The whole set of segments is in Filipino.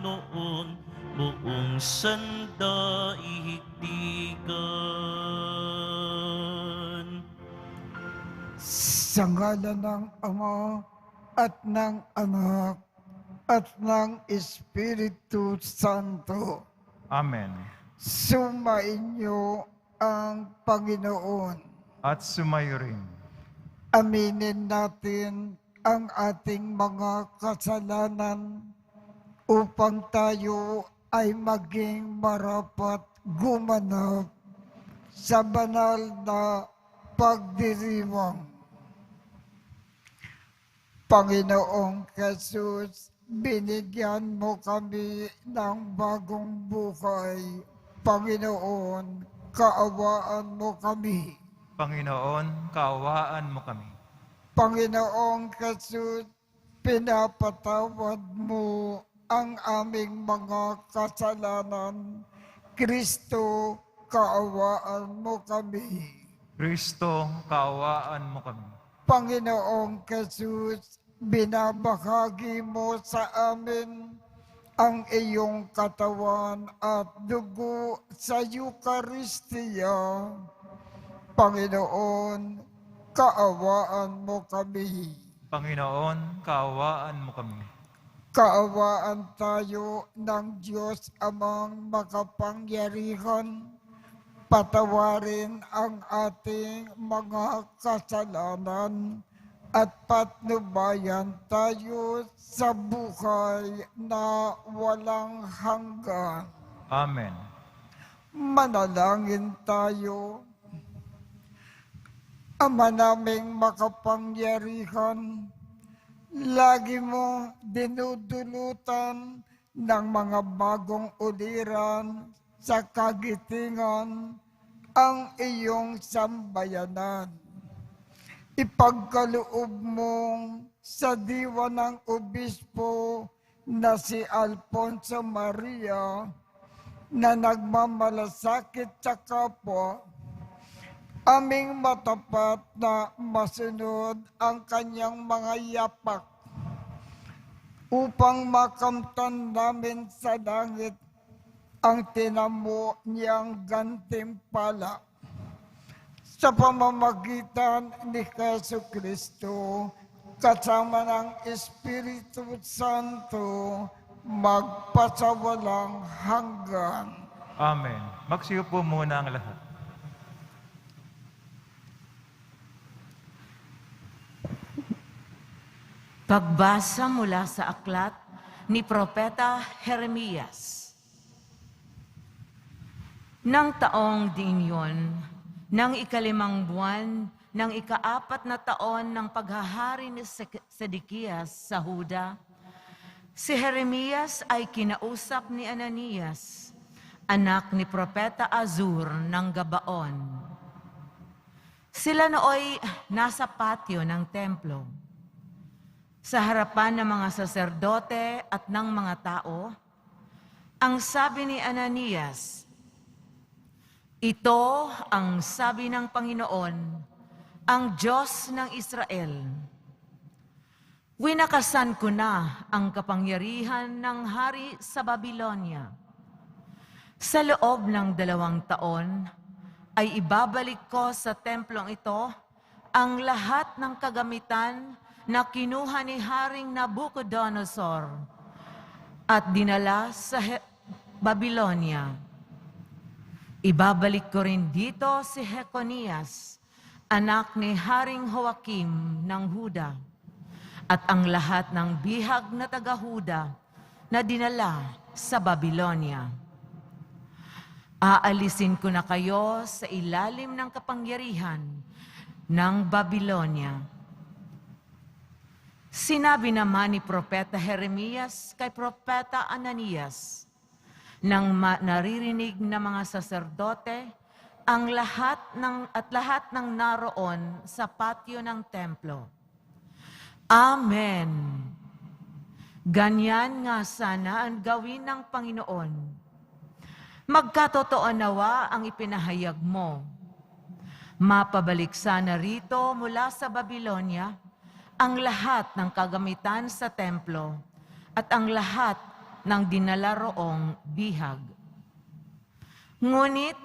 Panginoon, buong sandaigdigan. Sa ngalan ng Ama at ng Anak at ng Espiritu Santo. Amen. Sumainyo ang Panginoon. At sumayo rin. Aminin natin ang ating mga kasalanan upang tayo ay maging marapat gumanap sa banal na pagdiriwang. Panginoong Jesus, binigyan mo kami ng bagong buhay. Panginoon, kaawaan mo kami. Panginoon, kaawaan mo kami. Panginoong Jesus, pinapatawad mo ang aming mga kasalanan. Kristo, kaawaan mo kami. Kristo, kaawaan mo kami. Panginoong Jesus, binabahagi mo sa amin ang iyong katawan at dugo sa Eucharistia. Panginoon, kaawaan mo kami. Panginoon, kaawaan mo kami. Kaawaan tayo ng Diyos Amang makapangyarihan. Patawarin ang ating mga kasalanan at patnubayan tayo sa buhay na walang hanggan. Amen. Manalangin tayo. Ama naming makapangyarihan, lagi mo dinudulutan ng mga bagong uliran sa kagitingan ang iyong sambayanan. Ipagkaloob mo sa diwa ng obispo na si Alfonso Maria na nagmamalasakit sa kapwa, aming matapat na masunod ang kanyang mga yapak upang makamtan namin sa langit ang tinamo niyang gantimpala. Sa pamamagitan ni Jesu Kristo, kasama ng Espiritu Santo, magpasawalang hanggan. Amen. Magsiyo po muna ang lahat. Pagbasa mula sa aklat ni Propeta Jeremias. Nang taong din yun, nang ikalimang buwan, nang ikaapat na taon ng paghahari ni Sedekias sa Huda, si Jeremias ay kinausap ni Ananias, anak ni Propeta Azur ng Gabaon. Sila nooy nasa patio ng templo. Sa harapan ng mga saserdote at ng mga tao, ang sabi ni Ananias, "Ito ang sabi ng Panginoon, ang Diyos ng Israel. Winakasan ko na ang kapangyarihan ng hari sa Babylonia. Sa loob ng 2 taon, ay ibabalik ko sa templong ito ang lahat ng kagamitan na kinuha ni Haring Nabucodonosor at dinala sa Babylonia. Ibabalik ko rin dito si Jeconias, anak ni Haring Joaquim ng Huda, at ang lahat ng bihag na taga-Huda na dinala sa Babylonia. Aalisin ko na kayo sa ilalim ng kapangyarihan ng Babylonia." Sinabi naman ni Propeta Jeremias kay Propeta Ananias, nang naririnig ng mga saserdote ang lahat ng naroon sa patio ng templo. Amen. Ganyan nga sana ang gawin ng Panginoon. Magkatotoo nawa ang ipinahayag mo. Mapabalik sana rito mula sa Babylonia ang lahat ng kagamitan sa templo at ang lahat ng dinala roong bihag. Ngunit,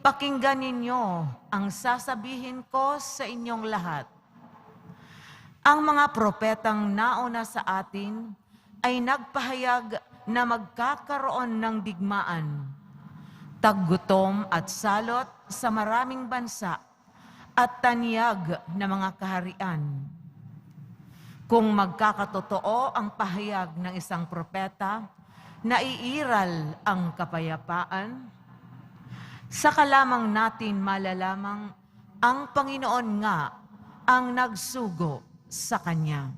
pakinggan ninyo ang sasabihin ko sa inyong lahat. Ang mga propetang nauna sa atin ay nagpahayag na magkakaroon ng digmaan, taggutom at salot sa maraming bansa at tanyag na mga kaharian. Kung magkakatotoo ang pahayag ng isang propeta, naiiral ang kapayapaan, saka lamang natin malalamang ang Panginoon nga ang nagsugo sa Kanya.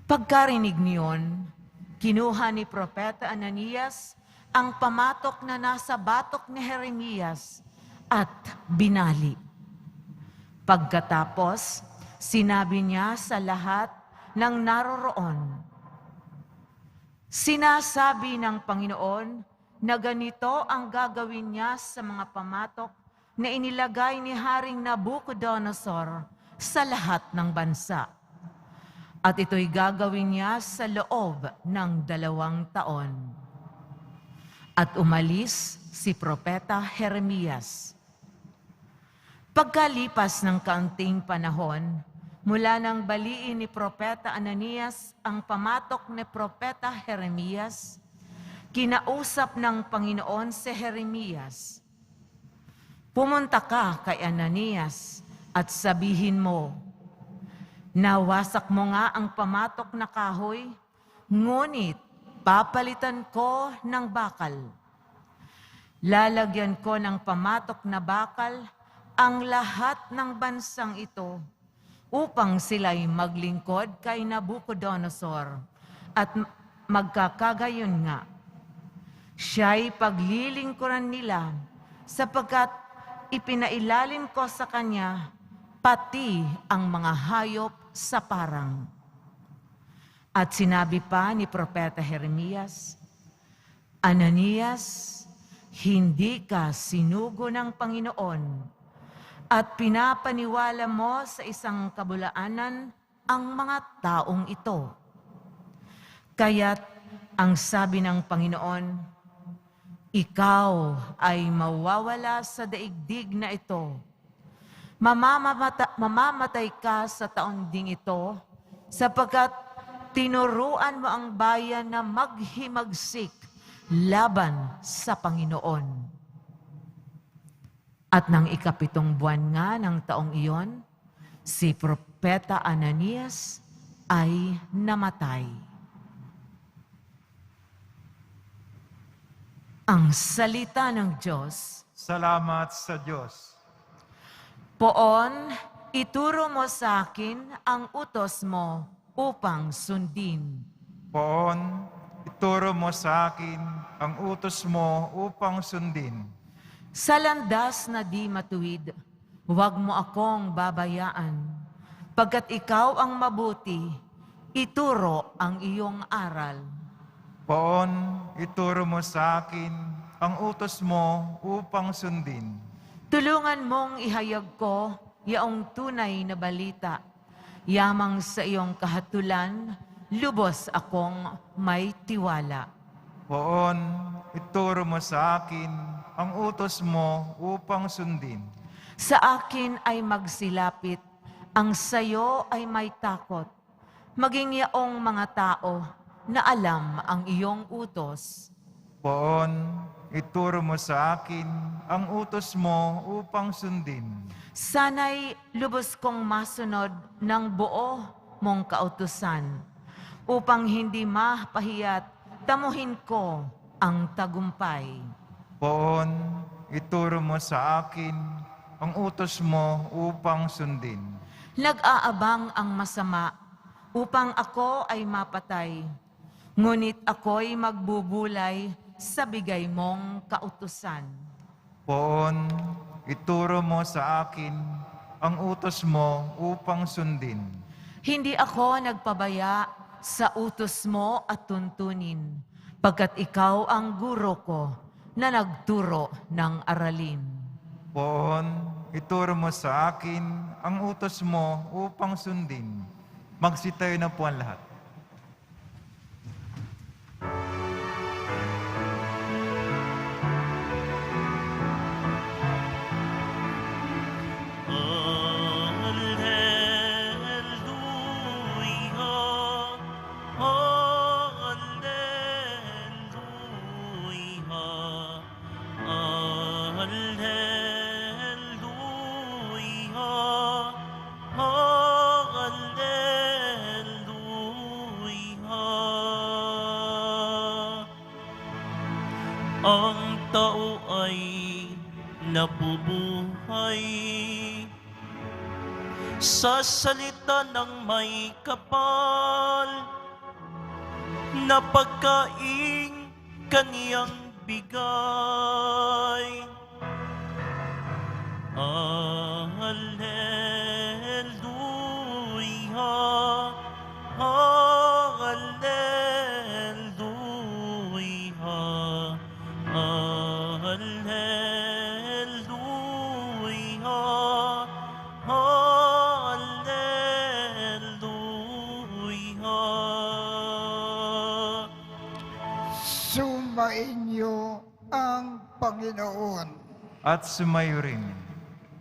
Pagkarinig niyon, kinuha ni Propeta Ananias ang pamatok na nasa batok ni Jeremias at binali. Pagkatapos, sinabi niya sa lahat ng naroroon, sinasabi ng Panginoon na ganito ang gagawin niya sa mga pamatok na inilagay ni Haring Nabucodonosor sa lahat ng bansa. At ito'y gagawin niya sa loob ng 2 taon. At umalis si Propeta Jeremias. Pagkalipas ng kaunting panahon, mula nang baliin ni Propeta Ananias ang pamatok ni Propeta Jeremias, kinausap ng Panginoon si Jeremias, pumunta ka kay Ananias at sabihin mo, nawasak mo nga ang pamatok na kahoy, ngunit papalitan ko ng bakal. Lalagyan ko ng pamatok na bakal ang lahat ng bansang ito upang sila'y maglingkod kay Nabucodonosor at magkakagayon nga. Siya'y paglilingkuran nila sapagkat ipinailalim ko sa kanya pati ang mga hayop sa parang. At sinabi pa ni Propeta Jeremias, Ananias, hindi ka sinugo ng Panginoon at pinapaniwala mo sa isang kabulaanan ang mga taong ito. Kaya't ang sabi ng Panginoon, ikaw ay mawawala sa daigdig na ito. Mamamatay ka sa taon ding ito sapagkat tinuruan mo ang bayan na maghimagsik laban sa Panginoon. At nang 7 buwan nga ng taong iyon, si Propeta Ananias ay namatay. Ang salita ng Diyos. Salamat sa Diyos. Poon, ituro mo sa akin ang utos mo upang sundin. Poon, ituro mo sa akin ang utos mo upang sundin. Sa landas na di matuwid, huwag mo akong babayaan. Pagkat ikaw ang mabuti, ituro ang iyong aral. Poon, ituro mo sa akin ang utos mo upang sundin. Tulungan mong ihayag ko yaong tunay na balita. Yamang sa iyong kahatulan, lubos akong may tiwala. Poon, ituro mo sa akin ang utos mo upang sundin. Sa akin ay magsilapit, ang sayo ay may takot. Maging yaong mga tao na alam ang iyong utos. Poon, ituro mo sa akin ang utos mo upang sundin. Sana'y lubos kong masunod ng buo mong kautusan, upang hindi mapahiya't tamuhin ko ang tagumpay. Poon, ituro mo sa akin ang utos mo upang sundin. Nag-aabang ang masama upang ako ay mapatay, ngunit ako'y magbubulay sa bigay mong kautusan. Poon, ituro mo sa akin ang utos mo upang sundin. Hindi ako nagpabaya sa utos mo at tuntunin, pagkat ikaw ang guro ko na nagturo ng aralin. Poon, ituro mo sa akin ang utos mo upang sundin. Magsitayo na po ang lahat. ang tao ay nabubuhay sa salita ng may kapal na pagkaing kaniyang bigay. Alleluia, Alleluia, Alleluia, Alleluia. Sumainyo ang Panginoon. At sumayo rin.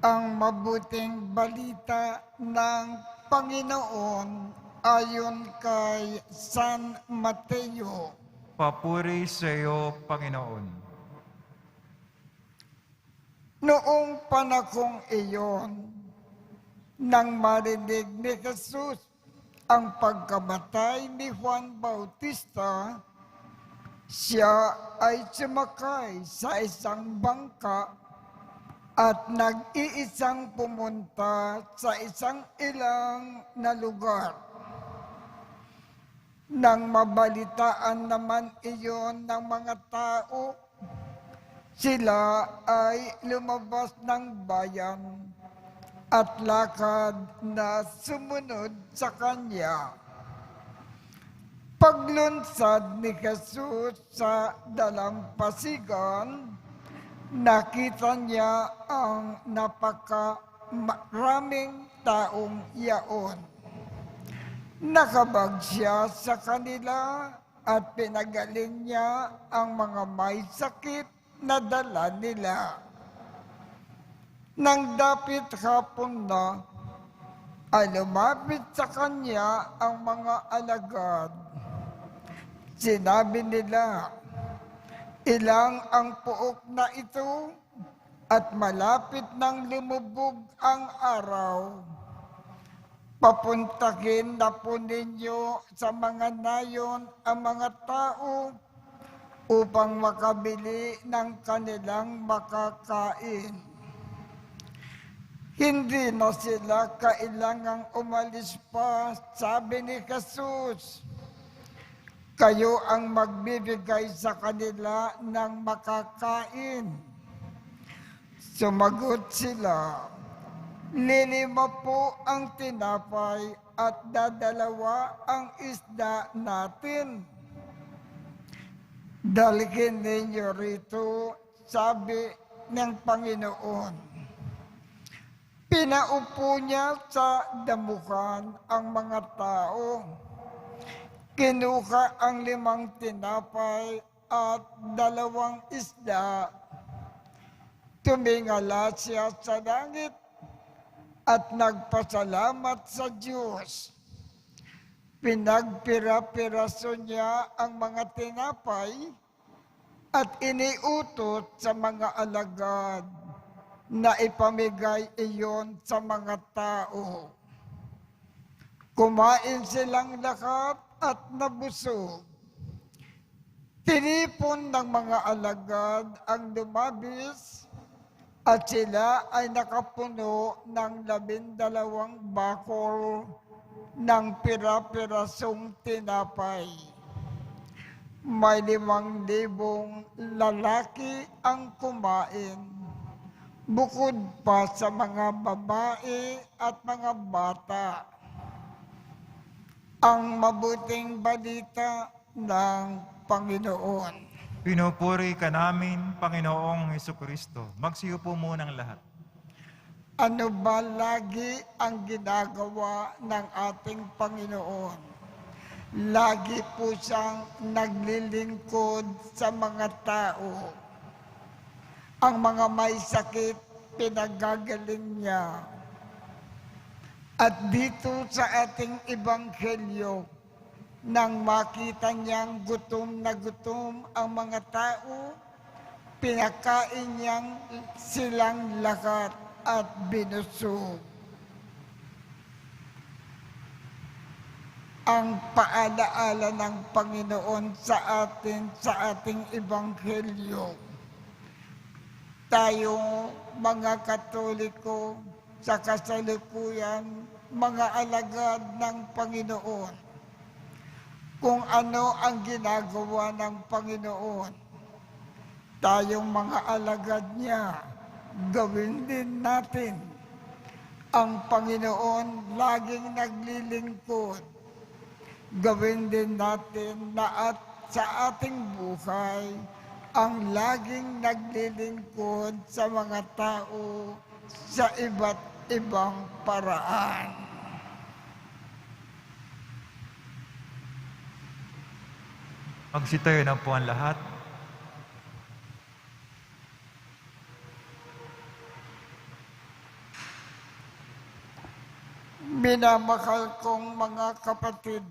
Ang mabuting balita ng Panginoon ayon kay San Mateo. Papuri sa iyo, Panginoon. Noong panahong iyon, nang marinig ni Jesus ang pagkamatay ni Juan Bautista, siya ay sumakay sa isang bangka at nag-iisang pumunta sa isang ilang na lugar. Nang mabalitaan naman iyon ng mga tao, sila ay lumabas ng bayan at lakad na sumunod sa kanya. Paglunsad ni Jesus sa dalampasigan, nakita niya ang napakaraming taong yaon. Nakabag siya sa kanila at pinagaling niya ang mga may sakit na dala nila. Nang dapit hapon na, ay lumapit sa kanya ang mga alagad. Sinabi nila, ilang ang puok na ito at malapit nang lumubog ang araw. Papuntahin na po ninyo sa mga nayon ang mga tao upang makabili ng kanilang makakain. Hindi na sila kailangang umalis pa, sabi ni Jesus. Kayo ang magbibigay sa kanila ng makakain. Sumagot sila, 5 po ang tinapay at 2 ang isda natin. Dalhin ninyo rito, sabi ng Panginoon. Pinaupo niya sa damuhan ang mga tao. Kinuha ang 5 tinapay at 2 isda. Tumingala siya sa langit at nagpasalamat sa Diyos. Pinagpira-piraso niya ang mga tinapay at iniutot sa mga alagad na ipamigay iyon sa mga tao. Kumain silang lahat at nabusog. Tinipon ng mga alagad ang lumabis at sila ay nakapuno ng 12 bakol ng pira-pirasong tinapay. May 5,000 lalaki ang kumain, bukod pa sa mga babae at mga bata. Ang mabuting balita ng Panginoon. Pinupuri ka namin, Panginoong Hesukristo. Magsiyo po munang lahat. Ano ba lagi ang ginagawa ng ating Panginoon? Lagi po siyang naglilingkod sa mga tao. Ang mga may sakit, pinagagaling niya. At dito sa ating ebanghelyo, nang makita niyang gutom na gutom ang mga tao, pinakain niyang silang lahat at binusog. ang paalaala ng Panginoon sa atin sa ating Ebanghelyo. Tayo, mga Katoliko, sa kasalukuyan, mga alagad ng Panginoon. Kung ano ang ginagawa ng Panginoon, tayong mga alagad niya, gawin din natin. Ang Panginoon laging naglilingkod. Gawin din natin na at sa ating buhay, ang laging naglilingkod sa mga tao sa iba't ibang paraan. Magsitayo na po ang lahat. Minamahal kong mga kapatid,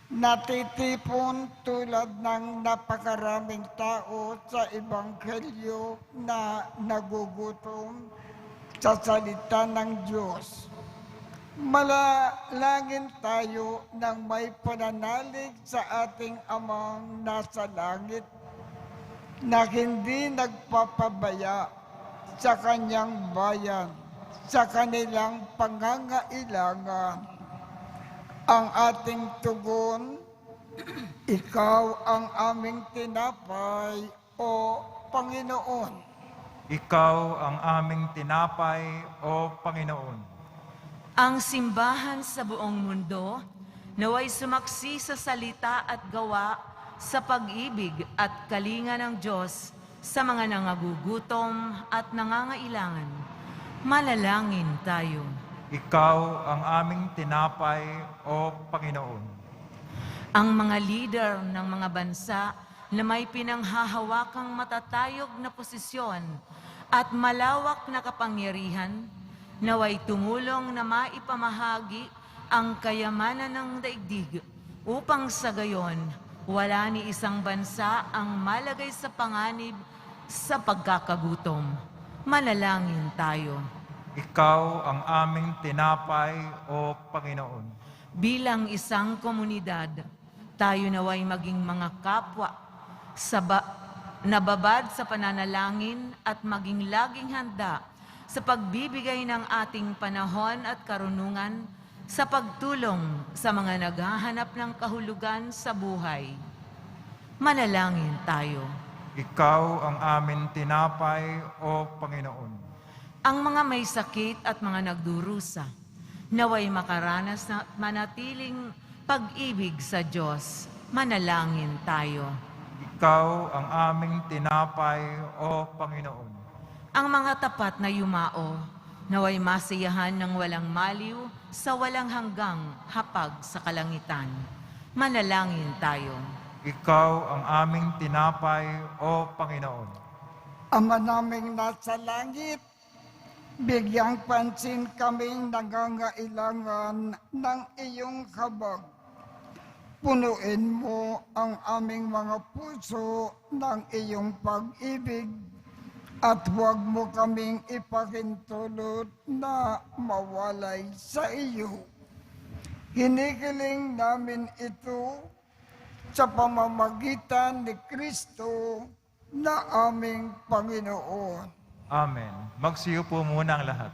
natitipon tulad ng napakaraming tao sa Ebanghelyo na nagugutom sa salita ng Diyos. Malalangin tayo ng may pananalig sa ating Amang nasa langit na hindi nagpapabaya sa kanyang bayan, sa kanilang pangangailangan. Ang ating tugon, ikaw ang aming tinapay, o Panginoon. Ikaw ang aming tinapay, o Panginoon. Ang simbahan sa buong mundo naway sumaksi sa salita at gawa sa pag-ibig at kalinga ng Diyos sa mga nangagugutom at nangangailangan. Manalangin tayo. Ikaw ang aming tinapay, o Panginoon. Ang mga leader ng mga bansa na may pinanghahawakang matatayog na posisyon at malawak na kapangyarihan, naway tumulong na maipamahagi ang kayamanan ng daigdig upang sa gayon wala ni isang bansa ang malagay sa panganib sa pagkakagutom. Manalangin tayo. Ikaw ang aming tinapay, o Panginoon. Bilang isang komunidad, tayo naway maging mga kapwa nababad sa pananalangin at maging laging handa sa pagbibigay ng ating panahon at karunungan sa pagtulong sa mga naghahanap ng kahulugan sa buhay. Manalangin tayo. Ikaw ang aming tinapay, o Panginoon. Ang mga may sakit at mga nagdurusa, naway makaranas na manatiling pag-ibig sa Diyos. Manalangin tayo. Ikaw ang aming tinapay, o Panginoon. Ang mga tapat na yumao, naway masiyahan ng walang maliw sa walang hanggang hapag sa kalangitan. Manalangin tayo. Ikaw ang aming tinapay, o Panginoon. Ama naming nasa langit, bigyang pansin kaming nangangailangan ng iyong habag. Punuin mo ang aming mga puso ng iyong pag-ibig at huwag mo kaming ipakintulot na mawalay sa iyo. Hinihiling namin ito sa pamamagitan ni Kristo na aming Panginoon. Amen. Magsiyo po muna ang lahat.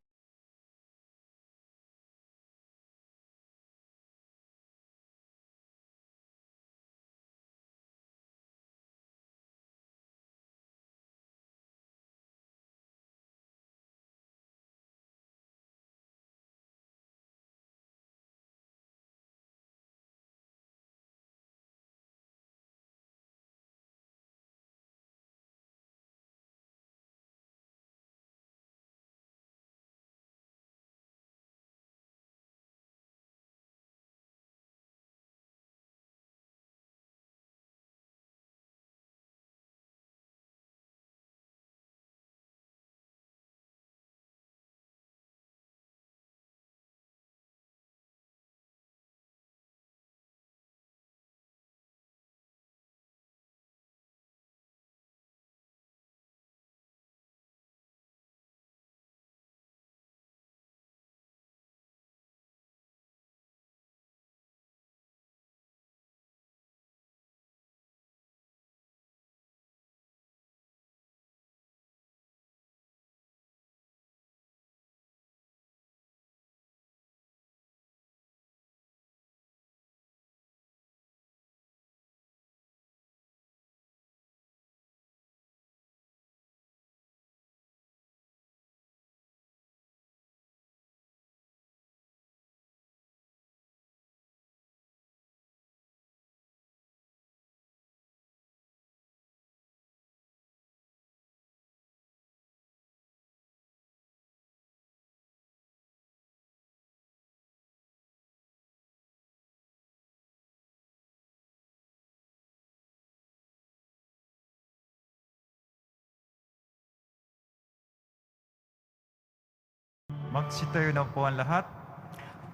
Magsitayo na po ang lahat.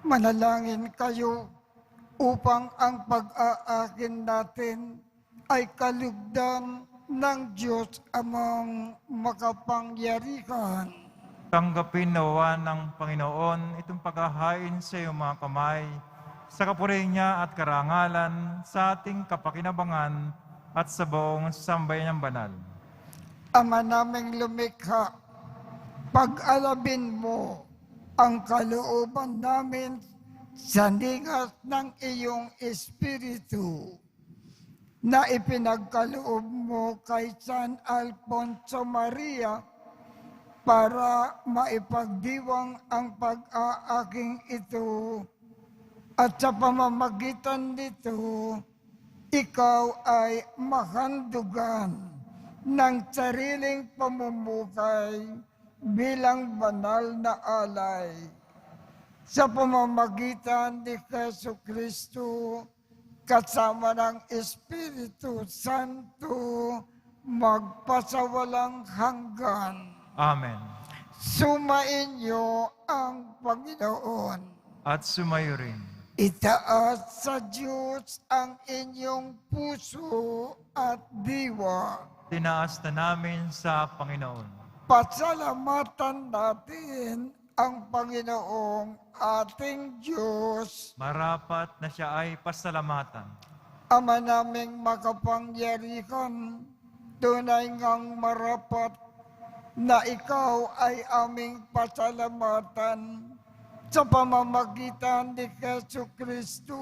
Manalangin kayo upang ang pag-aakin natin ay kalugdan ng Diyos Amang makapangyarihan. Tanggapin nawa ng Panginoon itong paghahain sa iyong mga kamay, sa kapurihan niya at karangalan, sa ating kapakinabangan at sa buong sambayan ng banal. Ama naming lumikha, pag-alabin mo ang kalooban namin sa ningas ng iyong Espiritu na ipinagkaloob mo kay San Alfonso Maria para maipagdiwang ang pag-aaking ito at sa pamamagitan nito, ikaw ay mahandugan ng sariling pamumukay bilang banal na alay. Sa pamamagitan ni Jesucristo, kasama ng Espiritu Santo, magpasawalang hanggan. Amen. Sumainyo ang Panginoon. At sumayo rin. Itaas sa Diyos ang inyong puso at diwa. Tinaas na namin sa Panginoon. Pasalamatan natin ang Panginoong ating Diyos. Marapat na siya ay pasalamatan. Ama naming makapangyarihan, tunay ngang marapat na ikaw ay aming pasalamatan sa pamamagitan ni Jesucristo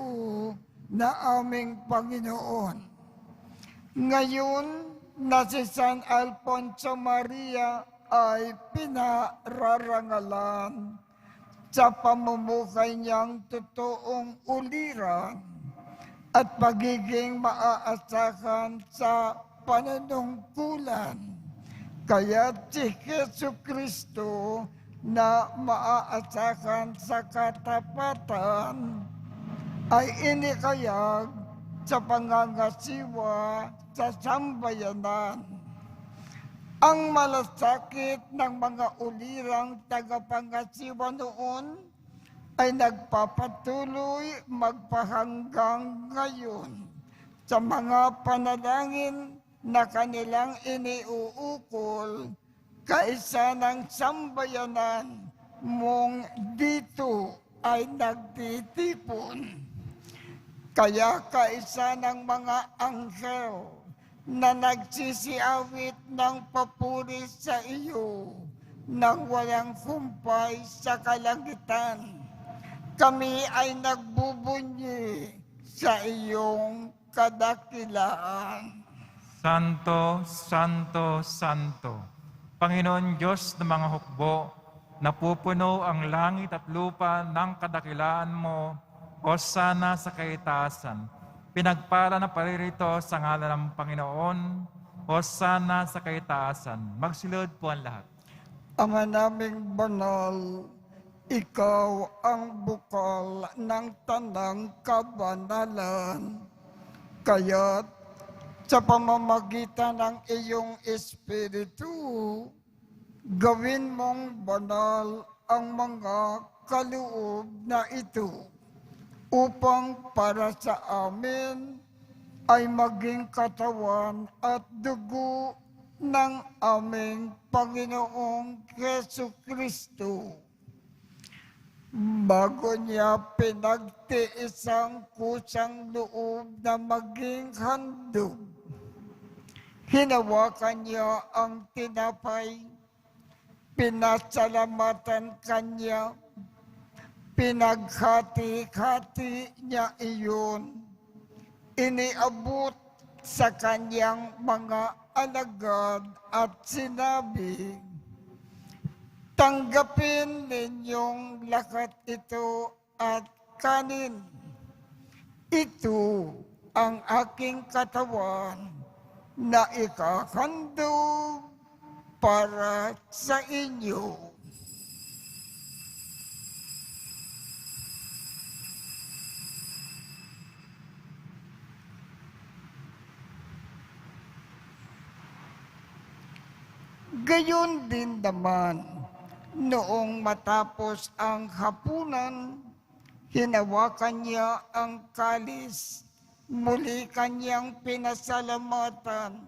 na aming Panginoon. Ngayon na si San Alfonso Maria ay pinararangalan sa pamumukay niyang totoong uliran at pagiging maaasahan sa pananungkulan. Kaya si Jesucristo na maaasahan sa katapatan ay inikayag sa pangangasiwa sa sambayanan. Ang malasakit ng mga ulirang tagapangasiwa noon ay nagpapatuloy magpahanggang ngayon sa mga panalangin na kanilang iniuukol kaisa ng sambayanan mong dito ay nagtitipon. Kaya kaisa ng mga anghel na nagsisiawit ng papuri sa iyo nang walang humpay sa kalangitan. Kami ay nagbubunyi sa iyong kadakilaan. Santo, Santo, Santo, Panginoon Diyos ng mga hukbo, napupuno ang langit at lupa ng kadakilaan mo, Hosana sa kaitaasan. Pinagpala na paririto sa ngalan ng Panginoon, Hosana sa kaitaasan. Magsilod po ang lahat. Ama naming banal, ikaw ang bukal ng tanang kabanalan. Kaya't sa pamamagitan ng iyong Espiritu, gawin mong banal ang mga kaloob na ito upang para sa amin ay maging katawan at dugo ng aming Panginoong Jesucristo. Bago niya pinagtiis ang kusang loob na maging handog, hinawakan niya ang tinapay, pinasalamatan kanya, pinaghati-hati niya iyon, iniabot sa kanyang mga alagad at sinabi, tanggapin ninyong lahat ito at kanin. Ito ang aking katawan na ikahandog para sa inyo. Gayon din naman, Noong matapos ang hapunan, hinawakan niya ang kalis, muli kanyang pinasalamatan.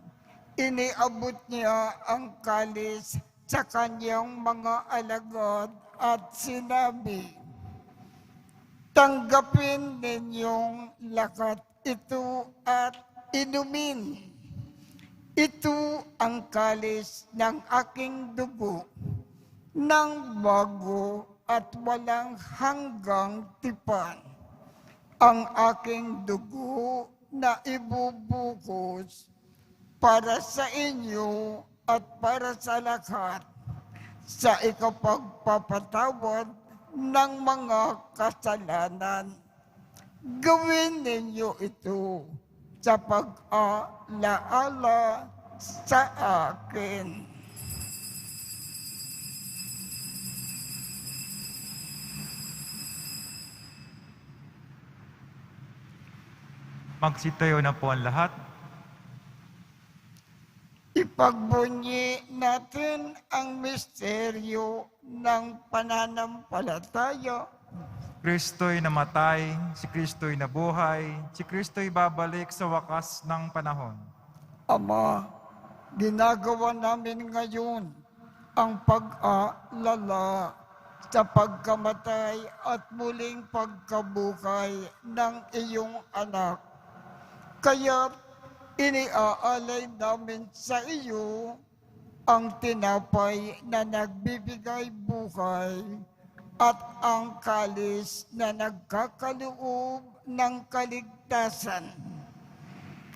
Iniabot niya ang kalis sa kanyang mga alagad at sinabi, "Tanggapin ninyong lakat ito at inumin. Ito ang kalis ng aking dugo, ng bago at walang hanggang tipan. Ang aking dugo na ibubukos para sa inyo at para sa lahat sa ikapagpapatawad ng mga kasalanan. Gawin ninyo ito sa pag-alaala sa akin." Magsitayo na po ang lahat. Ipagbunyi natin ang misteryo ng pananampalataya. Kristo'y namatay, si Kristo'y nabuhay, si Kristo'y babalik sa wakas ng panahon. Ama, ginagawa namin ngayon ang pag-aalala sa pagkamatay at muling pagkabuhay ng iyong anak. Kaya iniaalay namin sa iyo ang tinapay na nagbibigay buhay at ang kalis na nagkakaloob ng kaligtasan.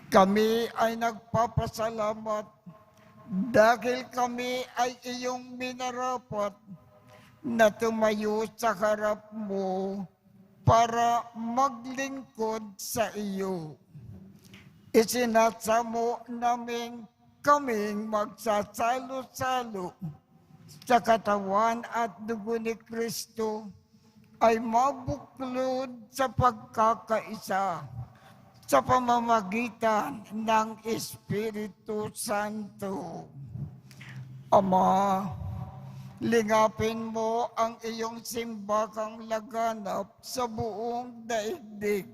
Kami ay nagpapasalamat dahil kami ay iyong minarapat na tumayo sa harap mo para maglingkod sa iyo. Isinasamo namin kaming magsasalo-salo sa katawan at dugo ni Kristo ay mabuklod sa pagkakaisa sa pamamagitan ng Espiritu Santo. Ama, lingapin mo ang iyong simbakang laganap sa buong daigdig.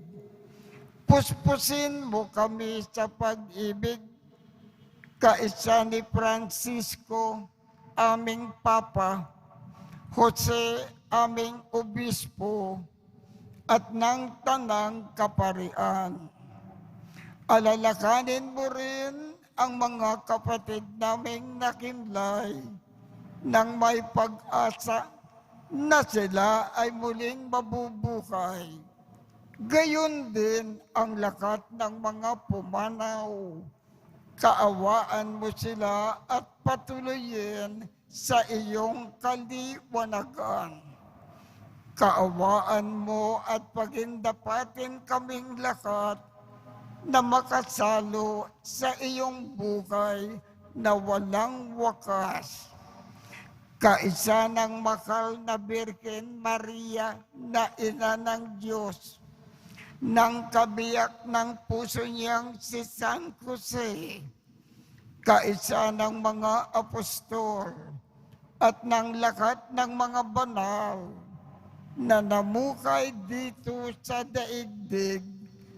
Puspusin mo kami sa pag-ibig, kaisa ni Francisco, aming Papa, Jose, aming Obispo, at ng Tanang Kaparian. Alalakanin mo rin ang mga kapatid naming nakimlay nang may pag-asa na sila ay muling mabubuhay. Gayon din ang lakat ng mga pumanaw. Kaawaan mo sila at patuloyin sa iyong kaliwanagan. Kaawaan mo at pagindapatin kaming lahat na makasalo sa iyong buhay na walang wakas. Kaisa ng mahal na Birhen Maria na ina ng Diyos, ng kabiyak ng puso niyang si San Jose, kaisa ng mga apostol, at ng lahat ng mga banal na namukay dito sa daigdig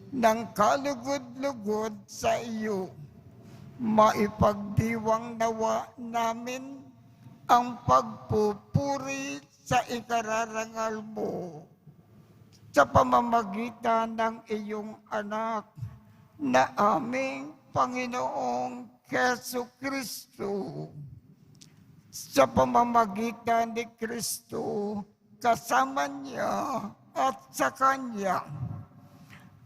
ng kalugod-lugod sa iyo. Maipagdiwang nawa namin ang pagpupuri sa ikararangal mo sa pamamagitan ng iyong anak na aming Panginoong Jesucristo. Sa pamamagitan ni Kristo, kasama niya at sa Kanya,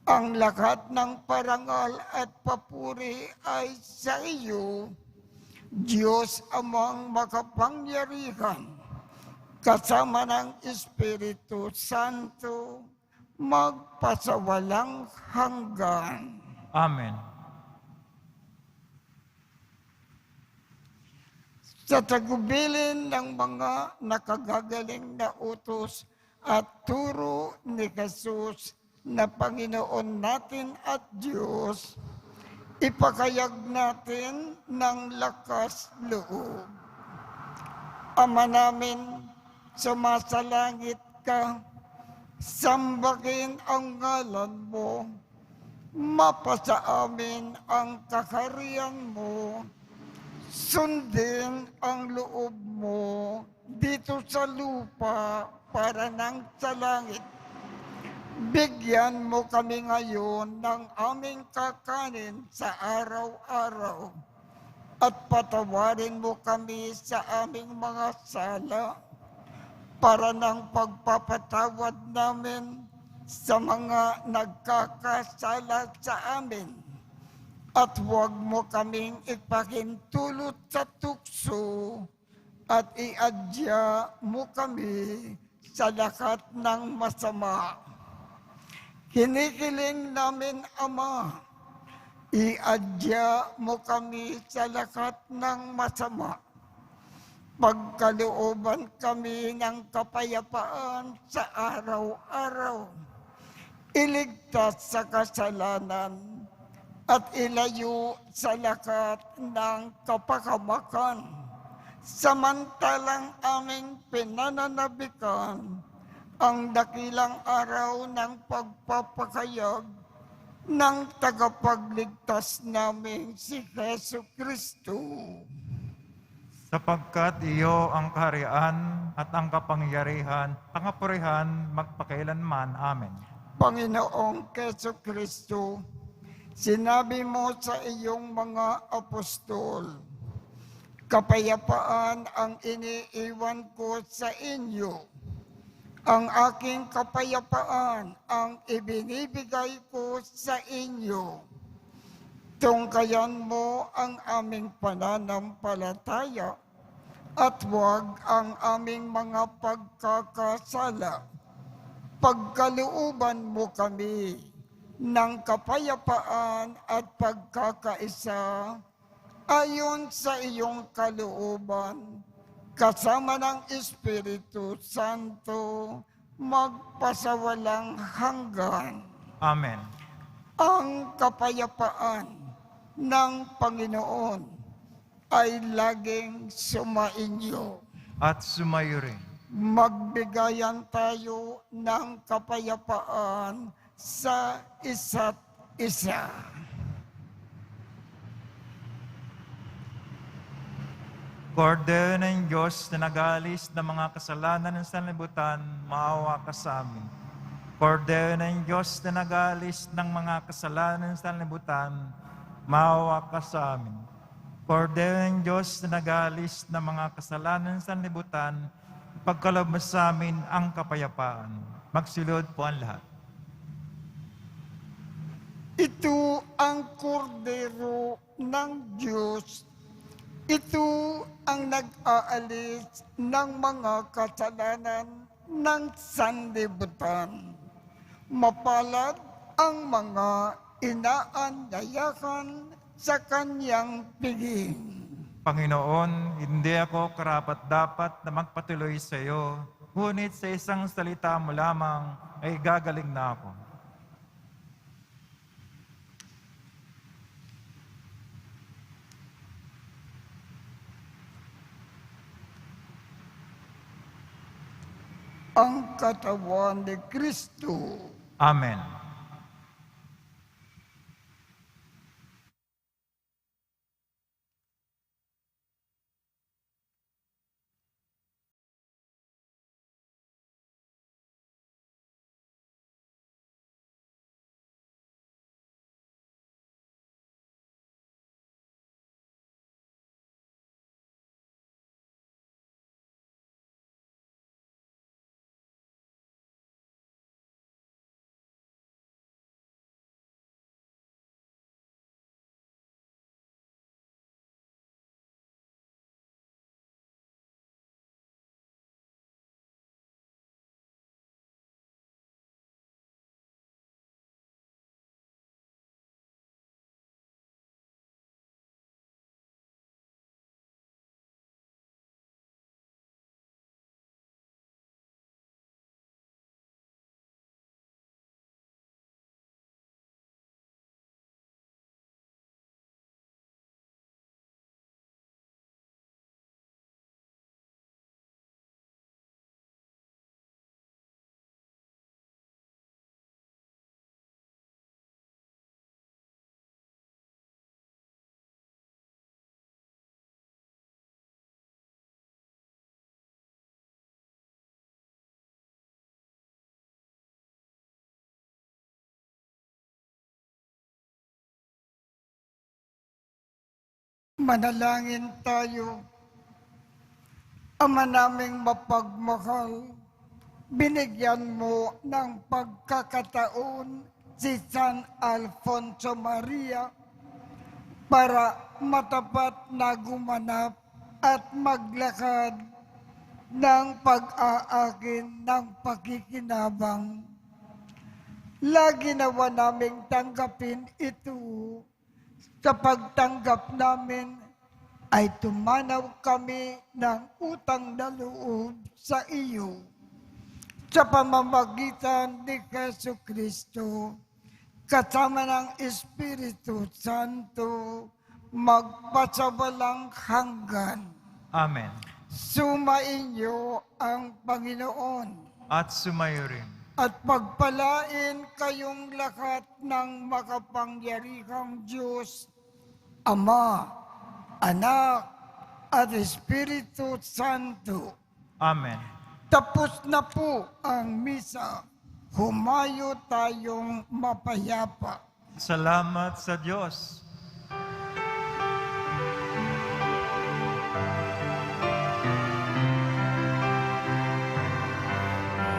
ang lahat ng parangal at papuri ay sa iyo, Diyos Amang makapangyarihan, kasama ng Espiritu Santo, magpasawalang hanggan. Amen. Sa tagubilin ng mga nakagagaling na utos at turo ni Jesus na Panginoon natin at Diyos, ipakayag natin ng lakas loob. Ama namin, sumasalangit ka, sambahin ang ngalan mo, mapasa amin ang kaharian mo, sundin ang loob mo dito sa lupa para nang sa langit. Bigyan mo kami ngayon ng aming kakanin sa araw-araw at patawarin mo kami sa aming mga sala para ng pagpapatawad namin sa mga nagkakasala sa amin. At huwag mo kaming ipahintulot sa tukso at iadya mo kami sa lahat ng masama. Kinikiling namin, Ama, iadya mo kami sa lahat ng masama. Pagkalooban kami ng kapayapaan sa araw-araw. Iligtas sa kasalanan at ilayo sa lahat ng kapahamakan. Samantalang aming pinananabikan ang dakilang araw ng pagpapakayag ng tagapagligtas namin si Hesu Kristo. Sapagkat iyo ang kaharian at ang kapangyarihan, pangapurihan, magpakailanman. Amen. Panginoong Hesu Kristo, sinabi mo sa iyong mga apostol, kapayapaan ang iniiwan ko sa inyo. Ang aking kapayapaan ang ibinibigay ko sa inyo. Tungkayan mo ang aming pananampalataya at huwag ang aming mga pagkakasala. Pagkalooban mo kami ng kapayapaan at pagkakaisa ayon sa iyong kalooban, kasama ng Espiritu Santo, magpasawalang hanggan. Amen. Ang kapayapaan ng Panginoon ay laging sumainyo. At sumayo rin. Magbigayan tayo ng kapayapaan sa isa't isa. Kordero ng Diyos na nag-aalis ng mga kasalanan ng sanlibutan, maawa ka sa amin. Kordero ng Diyos na nag-aalis ng mga kasalanan ng sanlibutan, maawa ka sa amin. Kordero ng Diyos na nag-aalis ng mga kasalanan ng sanlibutan, pagkaloob mo sa amin ang kapayapaan. Magsilod po ang lahat. Ito ang kordero ng Diyos. Ito ang nag-aalis ng mga kasalanan ng sanlibutan. Mapalad ang mga inaanyayahan sa kanyang piging. Panginoon, hindi ako karapat-dapat na magpatuloy sa iyo, ngunit sa isang salita mo lamang ay gagaling na ako. Ang katawan ni Kristo. Amen. Manalangin tayo. Ama naming mapagmahal, binigyan mo ng pagkakataon si San Alfonso Maria para matapat na gumanap at maglakad ng pag-aakin ng pakikinabang. Lagi nawa naming tanggapin ito. Sa pagtanggap namin ay tumanaw kami ng utang na loob sa iyo. Sa pamamagitan ni Jesucristo, kasama ng Espiritu Santo, magpasawalang hanggan. Amen. Sumainyo ang Panginoon At sumayo rin. at pagpalain kayong lahat ng makapangyarihang Diyos, Ama, Anak, at Espiritu Santo. Amen. Tapos na po ang misa. Humayo tayong mapayapa. Salamat sa Diyos.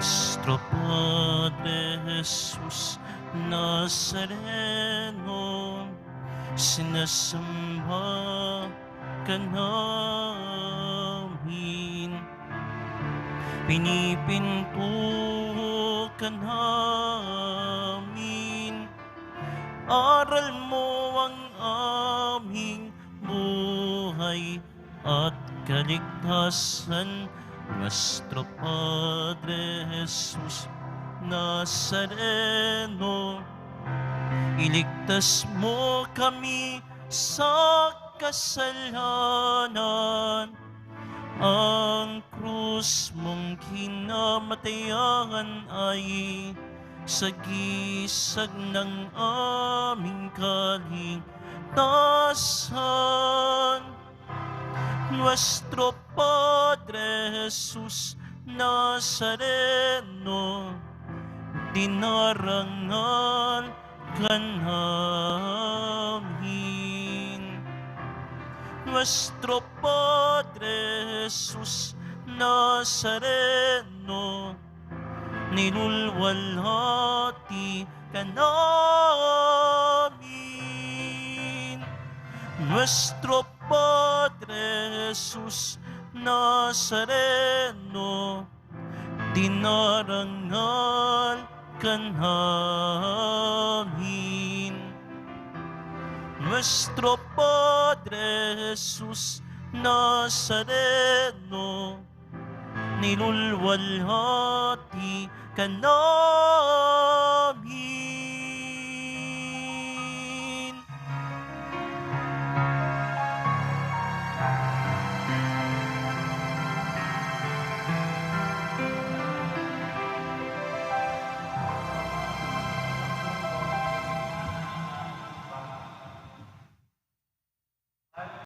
Nuestro Padre Jesus Nazareno, sinasamba ka namin, pinipinto ka namin, aral mo ang aming buhay at kaligtasan. Nuestro Padre Jesus Nazareno, iligtas mo kami sa kasalanan. Ang krus mong kinamatayan ay sagisag ng aming kaligtasan. Nuestro Padre Jesus Nazareno, dinarangal ka namin. Nuestro Padre Jesus Nazareno, nilulwalhati ka namin. Nuestro Padre Jesus Nazareno, dinarangal ka namin. Nuestro Padre Jesus Nazareno, nilulwalhati ka namin.